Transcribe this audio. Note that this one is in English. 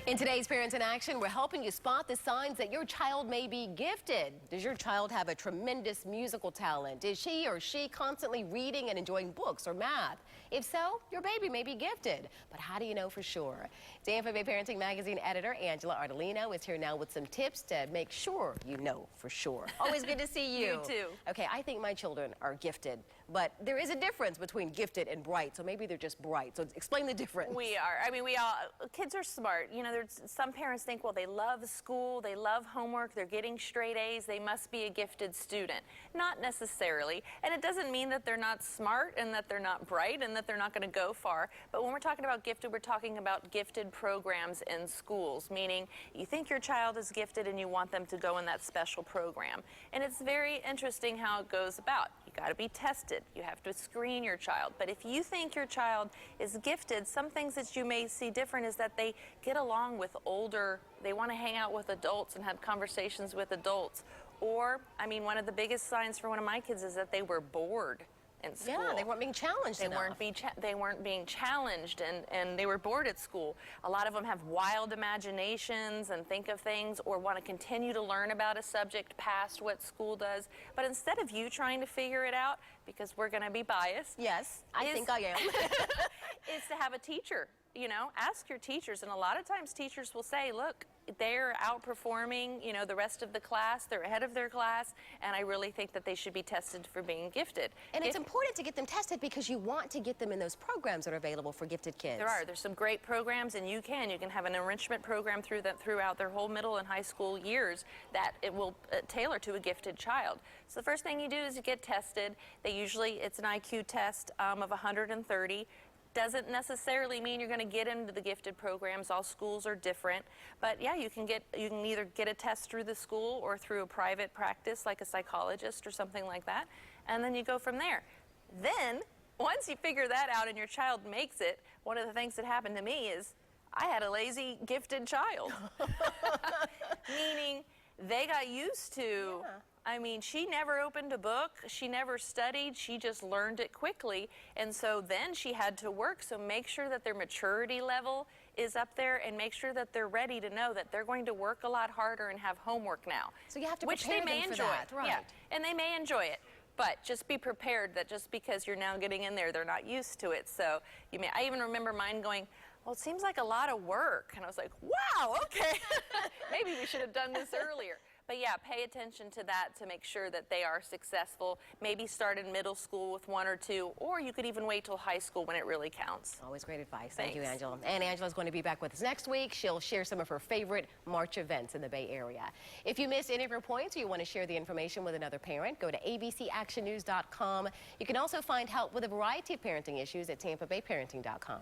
In today's Parents in Action, we're helping you spot the signs that your child may be gifted. Does your child have a tremendous musical talent? Is he or she constantly reading and enjoying books or math? If so, your baby may be gifted. But how do you know for sure? Tampa Bay Parenting Magazine editor Angela Ardolino is here now with some tips to make sure you know for sure. Always good to see you. You too. Okay, I think my children are gifted, but there is a difference between gifted and bright, so maybe they're just bright. So explain the difference. We are. I mean, kids are smart. You know, some parents think, well, they love school, they love homework, they're getting straight A's, they must be a gifted student. Not necessarily. And it doesn't mean that they're not smart and that they're not bright and that they're not going to go far. But when we're talking about gifted, we're talking about gifted programs in schools, meaning you think your child is gifted and you want them to go in that special program. And it's very interesting how it goes about. You got to be tested. You have to screen your child. But if you think your child is gifted, some things that you may see different is that they get along with older, they want to hang out with adults and have conversations with adults. Or, I mean, one of the biggest signs for one of my kids is that they were bored in school. Yeah, they weren't being challenged enough. They weren't being challenged, and they were bored at school. A lot of them have wild imaginations and think of things or want to continue to learn about a subject past what school does. But instead of you trying to figure it out, because we're going to be biased. Yes, I think I am. Is to have a teacher. You know, ask your teachers, and a lot of times teachers will say, look, they're outperforming, you know, the rest of the class, they're ahead of their class, and I really think that they should be tested for being gifted. And it's important to get them tested because you want to get them in those programs that are available for gifted kids. There's some great programs, and you can have an enrichment program throughout their whole middle and high school years that it will tailor to a gifted child. So the first thing you do is you get tested. It's an IQ test of 130. Doesn't necessarily mean you're going to get into the gifted programs. All schools are different. But yeah, you can either get a test through the school or through a private practice like a psychologist or something like that. And then you go from there. Then, once you figure that out and your child makes it, one of the things that happened to me is I had a lazy gifted child. Meaning they got used to... Yeah. I mean, she never opened a book, she never studied, she just learned it quickly, and so then she had to work, so make sure that their maturity level is up there and make sure that they're ready to know that they're going to work a lot harder and have homework now. So you have to which prepare they may them enjoy. for that, right? Yeah, and they may enjoy it. But just be prepared that just because you're now getting in there, they're not used to it. So I even remember mine going, well, it seems like a lot of work. And I was like, wow, okay. Maybe we should have done this earlier. But yeah, pay attention to that to make sure that they are successful. Maybe start in middle school with 1 or 2, or you could even wait till high school when it really counts. Always great advice. Thanks. Thank you, Angela. And Angela's going to be back with us next week. She'll share some of her favorite March events in the Bay Area. If you missed any of her points or you want to share the information with another parent, go to abcactionnews.com. You can also find help with a variety of parenting issues at tampabayparenting.com.